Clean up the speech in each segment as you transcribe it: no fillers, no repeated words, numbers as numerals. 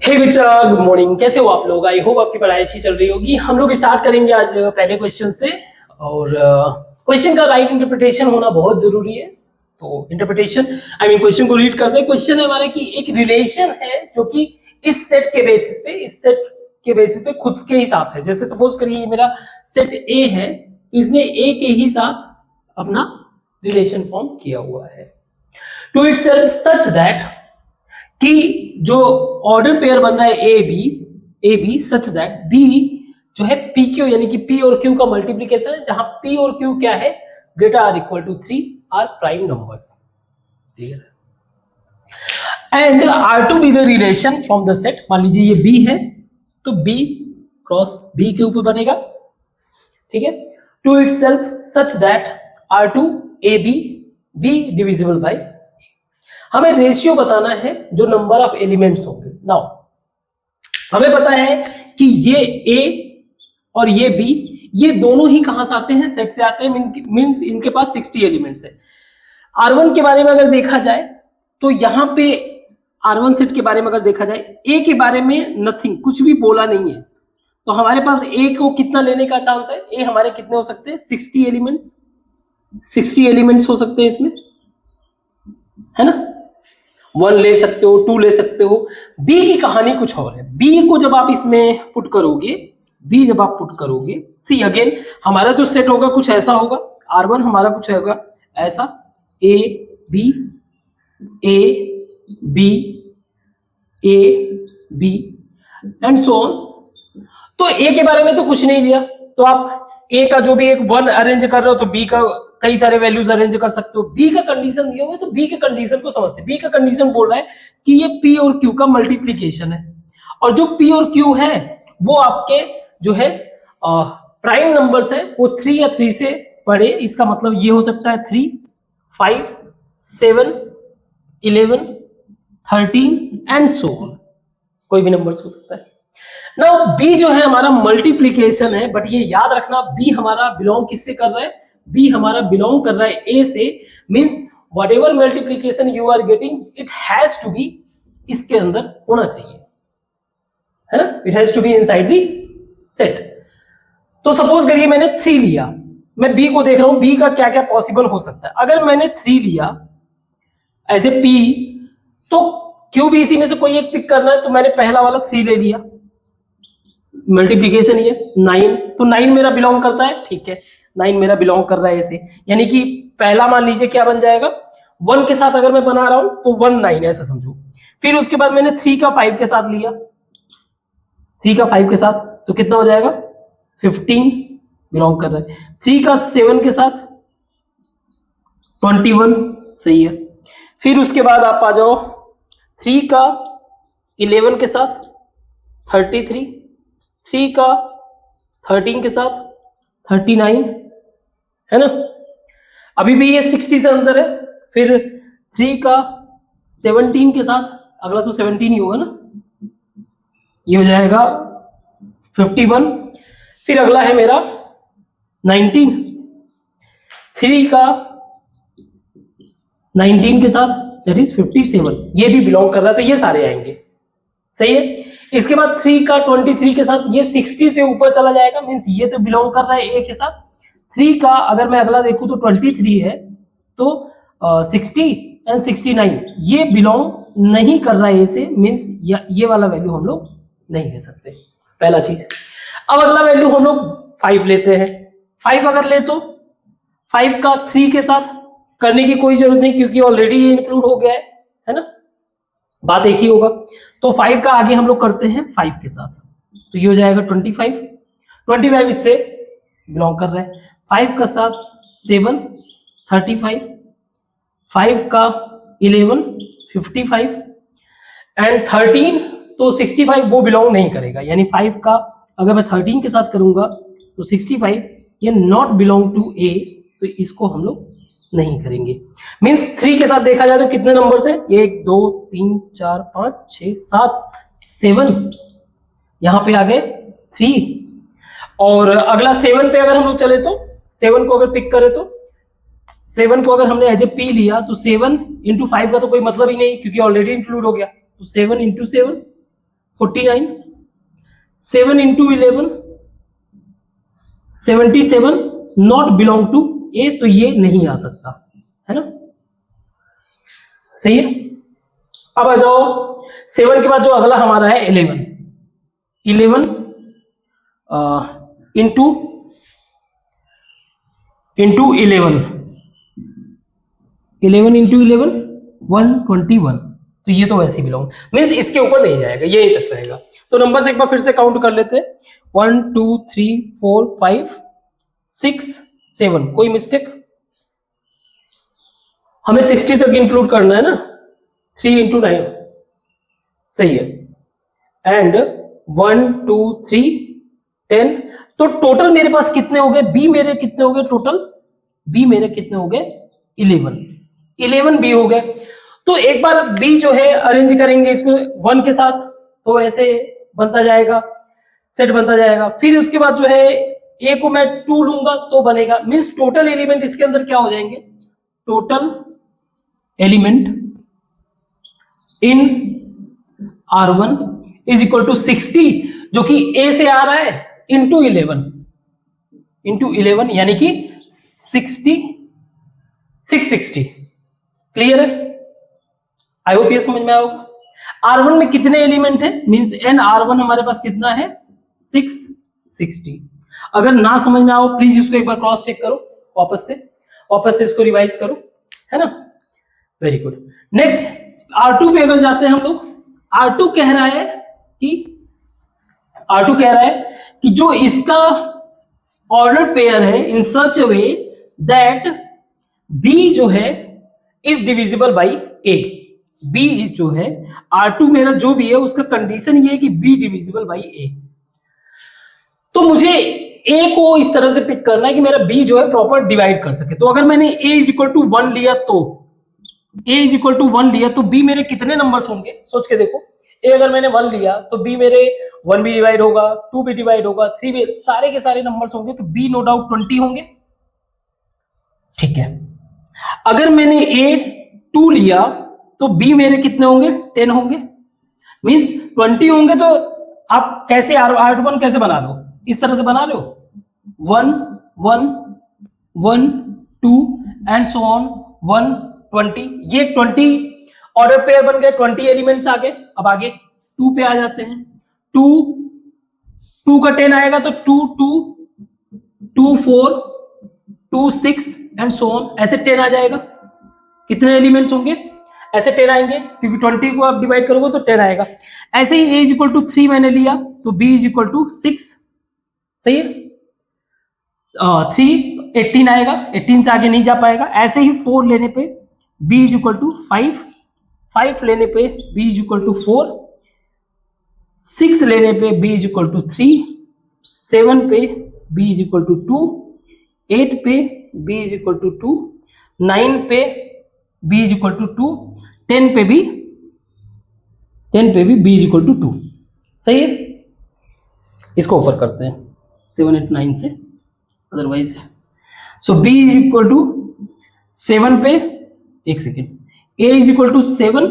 हे बच्चा, good morning. कैसे हो आप लोग? आई होप आपकी पढ़ाई अच्छी चल रही होगी। हम लोग स्टार्ट करेंगे आज पहले क्वेश्चन से। और क्वेश्चन का राइट इंटरप्रिटेशन होना बहुत जरूरी है। तो इंटरप्रिटेशन क्वेश्चन को रीड करते हैं। क्वेश्चन है हमारा कि एक रिलेशन है जो कि इस सेट के बेसिस पे खुद के ही साथ है। जैसे सपोज करिए मेरा सेट ए है, तो इसने ए के ही साथ अपना रिलेशन फॉर्म किया हुआ है टू इटसेल्फ सच दैट कि जो ऑर्डर पेयर बन रहा है a b such that b जो है पी क्यू यानी कि पी और क्यू का मल्टीप्लीकेशन है, जहां पी और क्यू क्या है, greater or equal to 3 are prime numbers. And R to be the relation from the set. मान लीजिए ये बी है तो बी क्रॉस बी के ऊपर बनेगा, ठीक है। To itself such that R to a b divisible by. हमें रेशियो बताना है जो नंबर ऑफ एलिमेंट्स होंगे। नाउ हमें पता है कि ये ए और ये बी, ये दोनों ही कहां से आते हैं, सेट से आते हैं। मींस इनके पास 60 एलिमेंट्स है। R1 के बारे में अगर देखा जाए तो यहां पे R1 सेट के बारे में अगर देखा जाए, ए के बारे में नथिंग, कुछ भी बोला नहीं है। तो हमारे पास ए को कितना लेने का चांस है? ए हमारे कितने हो सकते हैं? 60 एलिमेंट्स। 60 एलिमेंट्स हो सकते हैं इसमें, है ना। 1 ले सकते हो, 2 ले सकते हो। बी की कहानी कुछ और है। बी को जब आप इसमें पुट करोगे, बी जब आप पुट करोगे, सी अगेन हमारा जो सेट होगा कुछ ऐसा होगा। R1 हमारा कुछ होगा ऐसा, a b and so on. तो ए के बारे में तो कुछ नहीं लिया, तो आप ए का जो भी एक 1 अरेंज कर रहे हो तो बी का कई सारे वैल्यूज अरेंज कर सकते हो। बी का कंडीशन दिया हुआ है तो बी के कंडीशन को समझते हैं। बी का कंडीशन बोल रहा है कि ये पी और क्यू का मल्टीप्लीकेशन है, और जो पी और क्यू है वो आपके जो है प्राइम नंबर्स है, वो 3 या 3 से बड़े। इसका मतलब ये हो सकता है 3, 5, 7, 11, 13 एंड सो ऑन, कोई भी नंबर्स हो सकता है। नाउ बी जो है हमारा मल्टीप्लीकेशन है, बट ये याद रखना बी हमारा बिलोंग किससे कर रहा है? बी हमारा बिलोंग कर रहा है ए से। Means whatever multiplication you are getting, it has to be इसके अंदर होना चाहिए, है ना। It has to be inside the set. तो सपोज करिए मैंने 3 लिया, मैं बी को देख रहा हूं बी का क्या क्या पॉसिबल हो सकता है। अगर मैंने 3 लिया एज ए पी, तो क्यू बी सी में से कोई एक पिक करना है, तो मैंने पहला वाला 3 ले लिया, मल्टीप्लीकेशन ये 9, तो 9 मेरा बिलोंग करता है, ठीक है। 9 मेरा बिलोंग कर रहा है ऐसे, यानी कि पहला मान लीजिए क्या बन जाएगा, 1 के साथ अगर मैं बना रहा हूं तो 1 9 ऐसा समझो। फिर उसके बाद मैंने 3 का 5 के साथ लिया, 3 का 5 के साथ, तो कितना हो जाएगा 15 बिलोंग कर रहा है। 3 का 7 के साथ 21, सही है। फिर उसके बाद आप आ जाओ 3 का 11 के साथ 33, 3 का 13 के साथ 39, है ना। अभी भी ये 60 से अंदर है। फिर 3 का 17 के साथ, अगला तो 17 ही होगा ना, ये हो जाएगा 51। फिर अगला है मेरा 19, 3 का 19 के साथ दैट इज 57, ये भी बिलोंग कर रहा है, तो ये सारे आएंगे, सही है। इसके बाद 3 का 23 के साथ, ये 60 से ऊपर चला जाएगा, मींस ये तो बिलोंग कर रहा है ए के साथ। 3 का अगर मैं अगला देखूं तो 23 है, तो 60 एंड 69 ये बिलोंग नहीं कर रहा है ए से, मींस ये वाला वैल्यू हम लोग नहीं ले सकते, पहला चीज। अब अगला वैल्यू हम लोग 5 लेते हैं। 5 अगर ले तो 5 का 3 के साथ करने की कोई जरूरत नहीं, क्योंकि ऑलरेडी ये इंक्लूड हो गया है ना, बात एक ही होगा। तो 5 का आगे हम लोग करते हैं 5 के साथ, तो ये हो जाएगा 25 इससे बिलोंग कर रहा है। 5 का साथ 7 35, 5 का 11 55 एंड 13 तो 65 वो बिलोंग नहीं करेगा, यानी 5 का अगर मैं 13 के साथ करूंगा तो 65 ये नॉट बिलोंग टू ए, तो इसको हम लोग नहीं करेंगे। मींस 3 के साथ देखा जाए तो कितने नंबर्स हैं? 1 2 3 4 5 6 7 7, यहां पे आ गए 3। और अगला 7 पे अगर हम लोग चले तो 7 को अगर पिक करें तो 7 को अगर हमने एज ए पी लिया तो 7 इंटू 5 का तो कोई मतलब ही नहीं, क्योंकि ऑलरेडी इंक्लूड हो गया। तो 7 into 7 49, 7 into 11 77, not belong to A, तो ये नहीं आ सकता, है ना, सही है। अब आ जाओ 7 के बाद जो अगला हमारा है 11 इंटू 11 इंटू 11 121, तो ये तो वैसे ही बिलोंग, मीन्स इसके ऊपर नहीं जाएगा, यही तक रहेगा। तो नंबर्स एक बार फिर से काउंट कर लेते हैं, 1 2 3 4 5 6 7, कोई मिस्टेक, हमें 60 तक इंक्लूड करना है ना, 3 इंटू 9, सही है, एंड 1 2 3 10, तो टोटल मेरे पास कितने हो गए, बी मेरे कितने हो गए टोटल, बी मेरे कितने हो गए 11 बी हो गए। तो एक बार बी जो है अरेंज करेंगे इसको 1 के साथ, तो ऐसे बनता जाएगा, सेट बनता जाएगा। फिर उसके बाद जो है ए को मैं 2 लूंगा तो बनेगा, मींस टोटल एलिमेंट इसके अंदर क्या हो जाएंगे, total element in R1 is equal to 60, जो कि ए से आ रहा है, इंटू 11 यानी कि 660। क्लियर है, आई होप ये समझ में आओगे। R1 में कितने एलिमेंट है, मींस एन R1 हमारे पास कितना है 660। अगर ना समझ में आओ प्लीज इसको एक बार क्रॉस चेक करो, वापस से इसको रिवाइज करो, है ना, वेरी गुड। नेक्स्ट R2 पे अगर जाते हैं हम लोग, R2 कह रहा है कि जो इसका ऑर्डर पेयर है इन सच अ वे दैट बी जो है is divisible by a, b जो है R2 मेरा जो भी है उसका कंडीशन ये है कि बी डिविजिबल बाई ए। तो मुझे ए को इस तरह से पिक करना है कि मेरा बी जो है प्रॉपर डिवाइड कर सके। तो अगर मैंने ए इज इक्वल टू 1 लिया तो बी मेरे कितने नंबर्स होंगे, सोच के देखो। ए अगर मैंने 1 लिया तो बी मेरे 1 भी डिवाइड होगा, 2 भी डिवाइड होगा, 3 भी, सारे के सारे नंबर्स होंगे, तो बी नो डाउट 20 होंगे, ठीक है। अगर मैंने ए 2 लिया तो बी मेरे कितने होंगे 10 होंगे, मींस 20 होंगे। तो आप कैसे R1 कैसे बना लो, इस तरह से बना लो 1 1 1 2 एंड सो ऑन 1 20, ये 20 ऑर्डर पेयर बन गए, 20 एलिमेंट्स आ गए। अब आगे 2 पे आ जाते हैं, 2 का 10 आएगा तो 2 2 2 4 2 6 एंड सो ऑन, ऐसे 10 आ जाएगा। कितने एलिमेंट्स होंगे, ऐसे 10 आएंगे, क्योंकि 20 को आप डिवाइड करोगे तो 10 आएगा। ऐसे ही a इज इक्वल टू 3 मैंने लिया तो b इज इक्वल टू 6, सही है, 3 18 आएगा, 18 से आगे नहीं जा पाएगा। ऐसे ही 4 लेने पे b इज इक्वल टू 5 लेने पे b इज इक्वल टू 4, 6 लेने पे b इज इक्वल टू 3, 7 पे b इज इक्वल टू 2, 8 पे b इज इक्वल टू 2, 9 पे b इज इक्वल टू 2, 10 पे भी b इज इक्वल टू 2, सही है। इसको ऊपर करते हैं 7 8 9 से, otherwise so b is equal to 7 पे, एक second, a is equal to 7,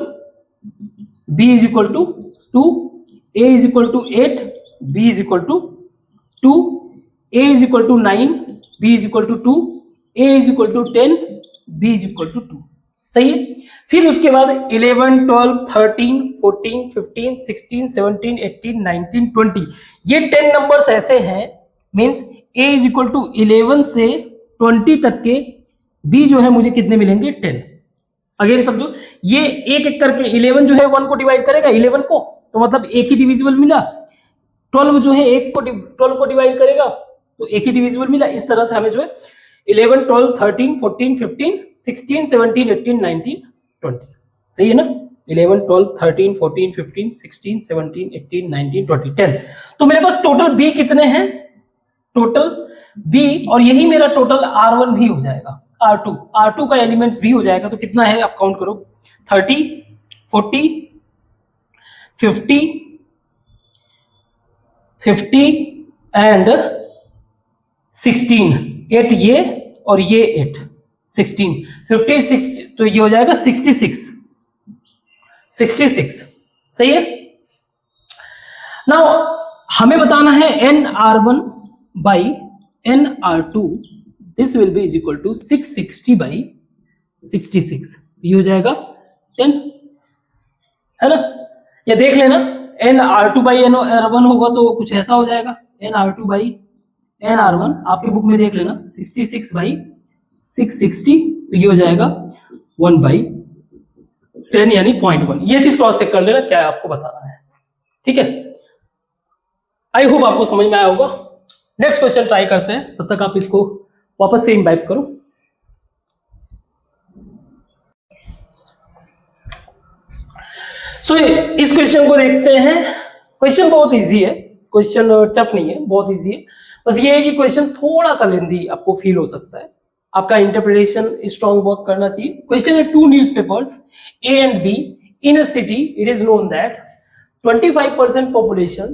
b is equal to 2, a is equal to 8, b is equal to 2, a is equal to 9, b is equal to 2, a is equal to 10, b is equal to 2, सही है। फिर उसके बाद 11 12 13 14 15 16 17 18 19 20, ये 10 numbers ऐसे हैं, means a is equal to 11 से 20 तक के b जो है मुझे कितने मिलेंगे 10। अगेन समझो, ये एक एक करके 11 जो है 1 को डिवाइड करेगा 11 को, तो मतलब एक ही डिविजिबल मिला। 12 जो है 12 को डिवाइड करेगा तो एक ही डिविजिबल मिला। इस तरह से हमें जो है 11 12 13 14 15 16 17 18 19 20, सही है ना। 11 12 13 14 15 16 17 18 19 20 10, तो मेरे पास टोटल b कितने हैं, टोटल b, और यही मेरा टोटल R1 भी हो जाएगा, R2 का एलिमेंट्स भी हो जाएगा। तो कितना है आप काउंट करो, 30 40 50 एंड 16, 8 ये और ये 8 16 56, तो ये हो जाएगा 66, सही है। नाउ हमें बताना है nr1 by nr2, this will be is equal to 660 by 66, ये हो जाएगा 10, है ना। या देख लेना nr2 बाई nr1 होगा तो कुछ ऐसा हो जाएगा, nr2 बाई nr1 आपके बुक में देख लेना 66 बाई 660, तो ये हो जाएगा 1 बाई 10 यानी 0.1। ये चीज क्रॉस चेक कर लेना क्या है आपको बताना है, ठीक है। आई होप आपको समझ में आया होगा। नेक्स्ट क्वेश्चन ट्राई करते हैं, तब तक आप इसको वापस से इम्बाइब करो। सो इस क्वेश्चन को देखते हैं। क्वेश्चन बहुत इजी है, क्वेश्चन टफ नहीं है, बहुत इजी है। बस ये है कि क्वेश्चन थोड़ा सा लेंदी आपको फील हो सकता है, आपका इंटरप्रिटेशन स्ट्रॉन्ग वर्क करना चाहिए। क्वेश्चन है, 2 newspapers A and B in a city, it is known that 25% population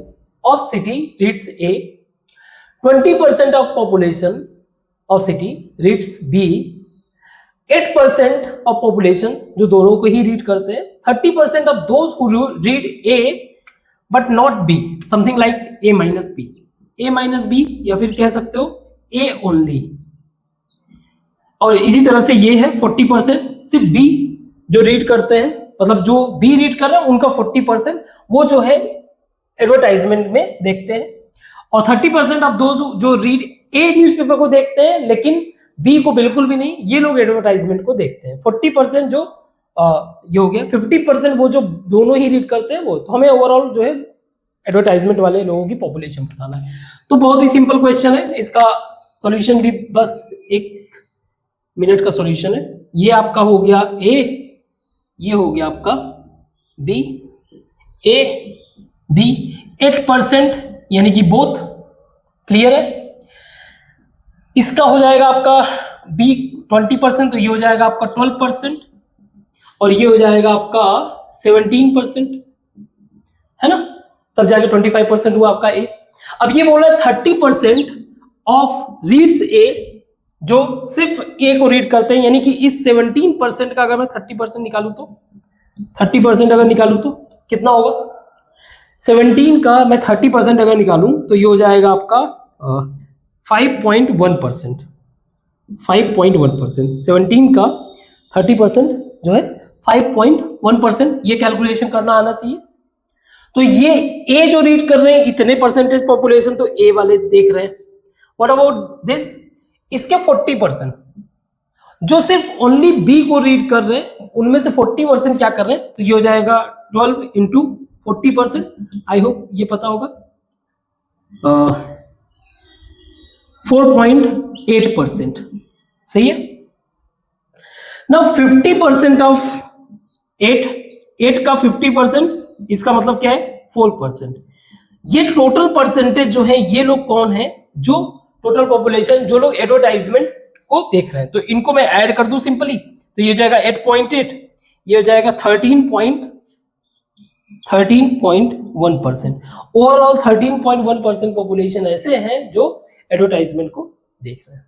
of city reads A, 20% of population of city reads B, 8% of population जो दोनों को ही रीड करते हैं, 30% of those who read A but not B, something like A minus B, A minus B, या फिर कह सकते हो A only। और इसी तरह से ये है 40% सिर्फ बी जो रीड करते हैं, मतलब जो बी रीड कर रहे हैं उनका 40% वो जो है एडवर्टाइजमेंट में देखते हैं, और 30% ऑफ दोज जो रीड ए न्यूज़पेपर को देखते हैं लेकिन बी को बिल्कुल भी नहीं, ये लोग एडवर्टाइजमेंट को देखते हैं। 40% जो ये हो गया, 50% वो जो दोनों ही रीड करते हैं वो। तो हमें ओवरऑल जो है एडवर्टाइजमेंट वाले लोगों की पॉपुलेशन बताना है। तो बहुत ही सिंपल क्वेश्चन है, इसका सॉल्यूशन भी बस 1 मिनट का सॉल्यूशन है। ये आपका हो गया ए, ये हो गया आपका बी, ए बी, 8% यानी कि बोथ, क्लियर है। इसका हो जाएगा आपका बी 20%, तो ये हो जाएगा आपका 12%, और ये हो जाएगा आपका 17%, है ना, तब जाके 25% हुआ आपका ए। अब ये बोला 30% ऑफ रीड्स ए, जो सिर्फ ए को रीड करते हैं, यानी कि इस 17% का अगर मैं 30% निकालूं तो 30% अगर निकालूं तो कितना होगा, 17 का मैं 30% अगर निकालूं तो ये हो जाएगा आपका 5.1%, 5.1%, 17 का 30% जो है 5.1%, ये कैलकुलेशन करना आना चाहिए। तो ये ए जो रीड कर रहे हैं इतने परसेंटेज पॉपुलेशन, तो ए वाले देख रहे हैं। व्हाट अबाउट दिस, इसके 40% जो सिर्फ ओनली बी को रीड कर रहे हैं, उनमें से 40% क्या कर रहे हैं, तो ये हो जाएगा 12 इंटू 40%। आई होप ये पता होगा, 4.8%, सही है ना। 50% ऑफ 8 का 50%, इसका मतलब क्या है 4%। ये टोटल परसेंटेज जो है, ये लोग कौन है, जो टोटल पॉपुलेशन जो लोग एडवर्टाइजमेंट को देख रहे हैं। तो इनको मैं ऐड कर दूं सिंपली, तो ये हो जाएगा 8.8, ये हो जाएगा 13.1%। ओवरऑल 13.1% पॉपुलेशन ऐसे हैं जो एडवर्टाइजमेंट को देख रहे हैं।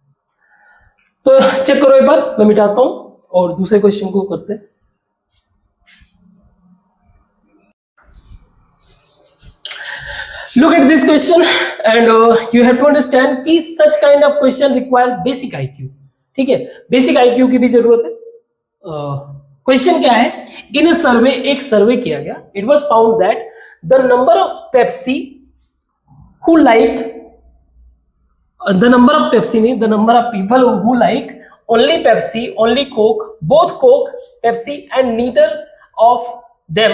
तो चेक करो एक बार, मैं मिटाता हूं और दूसरे क्वेश्चन को करते हैं। Look at this question and you have to understand कि such kind of question require basic IQ, ठीक है, बेसिक IQ की भी जरूरत है। क्वेश्चन क्या है, इन ए सर्वे, एक सर्वे किया गया, it was found that the number of Pepsi who like, the number of Pepsi नहीं, the number of people who like only Pepsi, only Coke, both Coke, Pepsi and neither of them,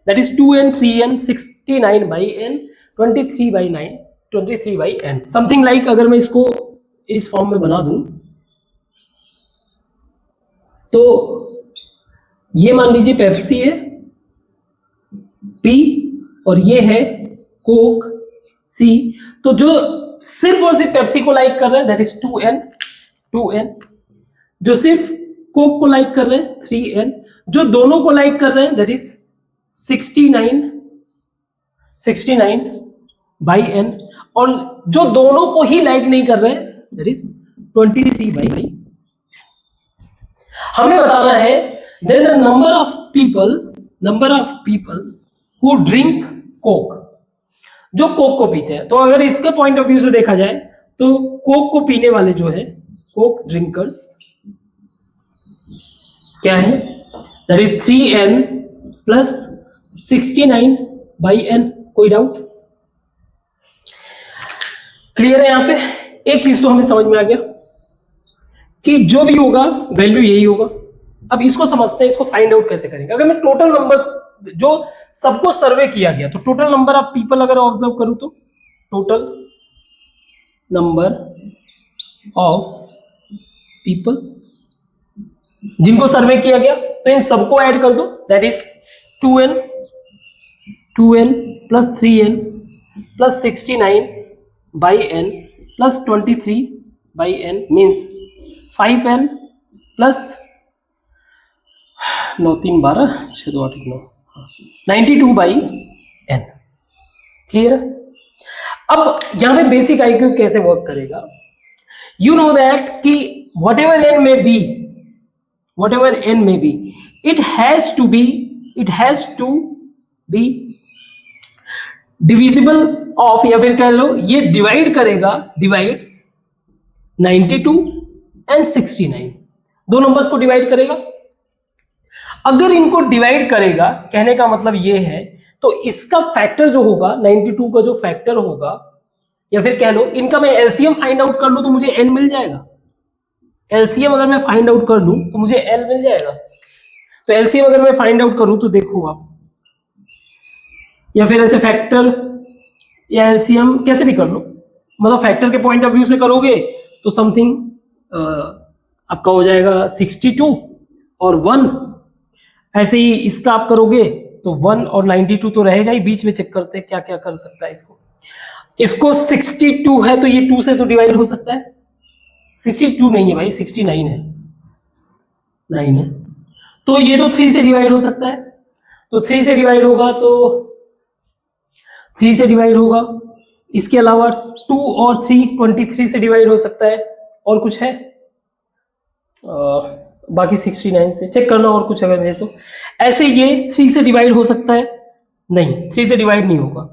that is 2n, 3n, 69 by n, 23 by 9, 23 by n, something like. अगर मैं इसको इस form में बना दूं तो ये मान लीजिए पेप्सी है P और ये है कोक C, तो जो सिर्फ और सिर्फ पेप्सी को लाइक कर रहे हैं दैट इज 2n, जो सिर्फ कोक को लाइक कर रहे हैं 3n, जो दोनों को लाइक कर रहे हैं दैट इज 69 by n, और जो दोनों को ही लाइक नहीं कर रहे हैं दैट इज 23 by n। हमें बताना है then the number of people who drink coke, जो कोक को पीते हैं। तो अगर इसके पॉइंट ऑफ व्यू से देखा जाए तो कोक को पीने वाले जो है, कोक ड्रिंकर्स क्या है, that is 3n plus 69/n। कोई डाउट? क्लियर है? यहां पे एक चीज तो हमें समझ में आ गया कि जो भी होगा वैल्यू यही होगा। अब इसको समझते हैं, इसको फाइंड आउट कैसे करेंगे। अगर मैं टोटल नंबर्स जो सबको सर्वे किया गया, तो टोटल नंबर ऑफ पीपल अगर ऑब्जर्व करूं तो टोटल नंबर ऑफ पीपल जिनको सर्वे किया गया, तो इन सबको ऐड कर दो, that is 2n plus 3n plus 69/n plus 23/n means 5n plus 9 3 12 6 2 8 9 92/n। Clear? अब यहां पे बेसिक आईक्यू कैसे वर्क करेगा, यू नो दैट कि whatever n may be it has to be divisible of, या फिर कह लो ये डिवाइड करेगा, डिवाइड्स 92 एंड 69, दो नंबर्स को डिवाइड करेगा। अगर इनको डिवाइड करेगा, कहने का मतलब ये है, तो इसका फैक्टर जो होगा 92 का जो फैक्टर होगा, या फिर कह लो इनका मैं एलसीएम फाइंड आउट कर लूं तो मुझे n मिल जाएगा। एलसीएम अगर मैं फाइंड आउट कर लूं तो मुझे l मिल जाएगा। तो एलसीएम अगर मैं फाइंड आउट करूं तो देखो आप, या फिर ऐसे फैक्टर या एलसीएम कैसे भी कर लो, मतलब फैक्टर के पॉइंट ऑफ व्यू से करोगे तो समथिंग आपका हो जाएगा 62 और 1, ऐसे ही इसका आप करोगे तो 1 और 92 तो रहेगा ही, बीच में चेक करते हैं क्या क्या कर सकता है इसको 62 है तो ये 2 से तो डिवाइड हो सकता है, 62 नहीं है भाई 69 है, 9 है, तो ये तो 3 से डिवाइड हो सकता है, तो 3 से डिवाइड होगा तो 3 से डिवाइड होगा। इसके अलावा 2 और 3 23 से डिवाइड हो सकता है, और कुछ है बाकी 69 से चेक करना, और कुछ अगर है तो ऐसे ये 3 से डिवाइड हो सकता है, नहीं 3 से डिवाइड नहीं होगा,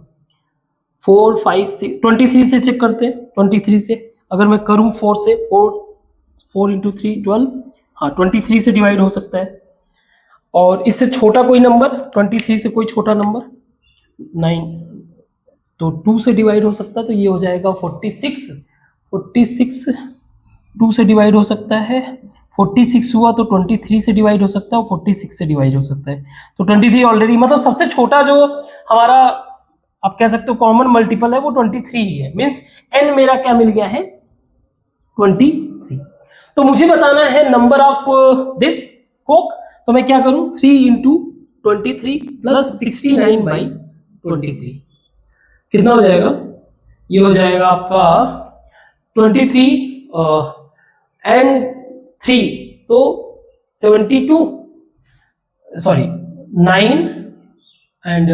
4 5 6 23 से चेक करते हैं। 23 से अगर मैं करूं 4 से 4 इंटू 3 12, हाँ 23 से डिवाइड हो सकता है। और इससे छोटा कोई नंबर 23 से कोई छोटा नंबर 9, तो 2 से डिवाइड हो सकता है, तो ये हो जाएगा 46 2 से डिवाइड हो सकता है, 46 हुआ तो 23 से डिवाइड हो सकता है, और 46 से डिवाइड हो सकता है, तो 23 ऑलरेडी, मतलब सबसे छोटा जो हमारा आप कह सकते हो कॉमन मल्टीपल है वो 23 ही है, मींस n मेरा क्या मिल गया है 23। तो मुझे बताना है नंबर ऑफ दिस कोक, तो मैं क्या करूं 3 इंटू 23 प्लस 69/23 कितना हो जाएगा, ये हो जाएगा आपका 23 एंड 3 तो 72, सॉरी 9 एंड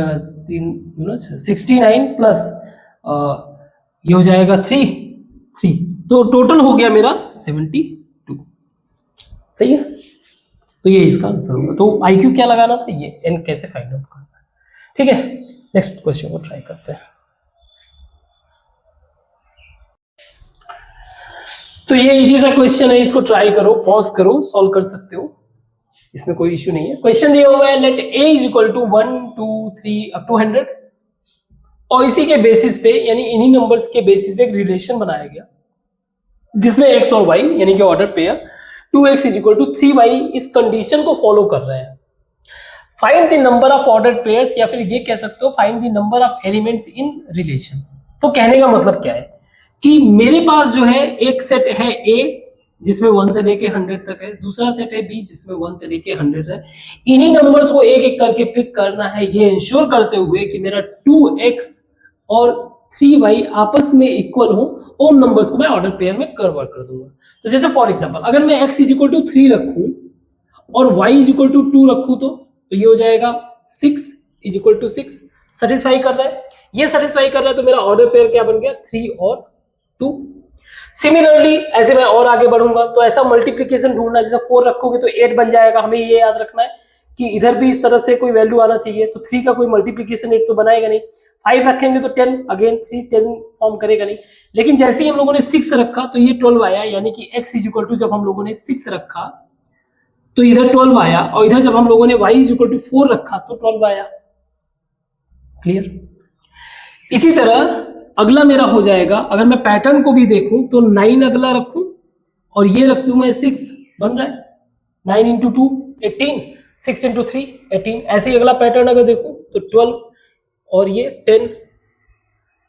69 प्लस ये हो जाएगा 3, तो टोटल हो गया मेरा 72। सही है, तो ये इसका आंसर होगा। तो आईक्यू क्या लगाना था, ये n कैसे फाइंड आउट करना है। ठीक है, नेक्स्ट क्वेश्चन को ट्राई करते हैं। तो ये इजी सा क्वेश्चन है, इसको ट्राई करो, पॉज करो, सॉल्व कर सकते हो, इसमें कोई इश्यू नहीं है। क्वेश्चन दिया हुआ है let a is equal to 1 2 3 up to 100, और इसी के बेसिस पे यानी इन्हीं नंबर्स के बेसिस पे एक रिलेशन बनाया गया जिसमें x और y यानी कि order pair 2x is equal to 3y इस कंडीशन को फॉलो कर रहे हैं। Find the number of ordered pairs, या फिर ये कह सकते हो find the number of elements in relation. तो कहने का मतलब क्या है कि मेरे पास जो है एक सेट है A जिसमें 1 से लेके 100 तक है, दूसरा सेट है B जिसमें 1 से लेके 100 है। इन्हीं नंबर्स को एक एक करके पिक करना है, ये इंश्योर करते हुए कि मेरा 2x और 3y आपस में इक्वल हो, उन नंबर्स को मैं ऑर्डर पेयर में कन्वर्ट कर दूंगा। तो जैसे फॉर एग्जांपल अगर मैं x इज इक्वल टू 3 रखूं और y इज इक्वल टू 2 रखूं तो ये हो जाएगा 6 इज इक्वल टू 6, सेटिस्फाई कर रहा है, ये सेटिस्फाई कर रहा है, तो मेरा ऑर्डर पेयर क्या बन गया 3 और 2। सिमिलरली ऐसे मैं और आगे बढ़ूंगा तो ऐसा मल्टीप्लीकेशन ढूंढना, जैसे 4 रखोगे तो 8 बन जाएगा, हमें ये याद रखना है कि इधर भी इस तरह से कोई वैल्यू आना चाहिए, तो 3 का कोई मल्टीप्लीकेशन 8 तो बनाएगा नहीं। 5 रखेंगे तो 10, अगेन 3 10 फॉर्म करेगा नहीं। लेकिन जैसे ही हम लोगों ने 6 रखा तो ये 12 आया, यानी कि x इज इक्वल टू जब हम लोगों ने 6 रखा तो इधर 12 आया, और इधर जब हम लोगों ने y इज इक्वल टू 4 रखा तो 12 आया। क्लियर? इसी तरह अगला मेरा हो जाएगा, अगर मैं पैटर्न को भी देखूं तो 9 अगला रखूं और ये रख दूं मैं 6, बन रहा है 9 इंटू 2 18, 6 इंटू 3 18। ऐसे ही अगला पैटर्न अगर देखूं तो 12 और ये 10,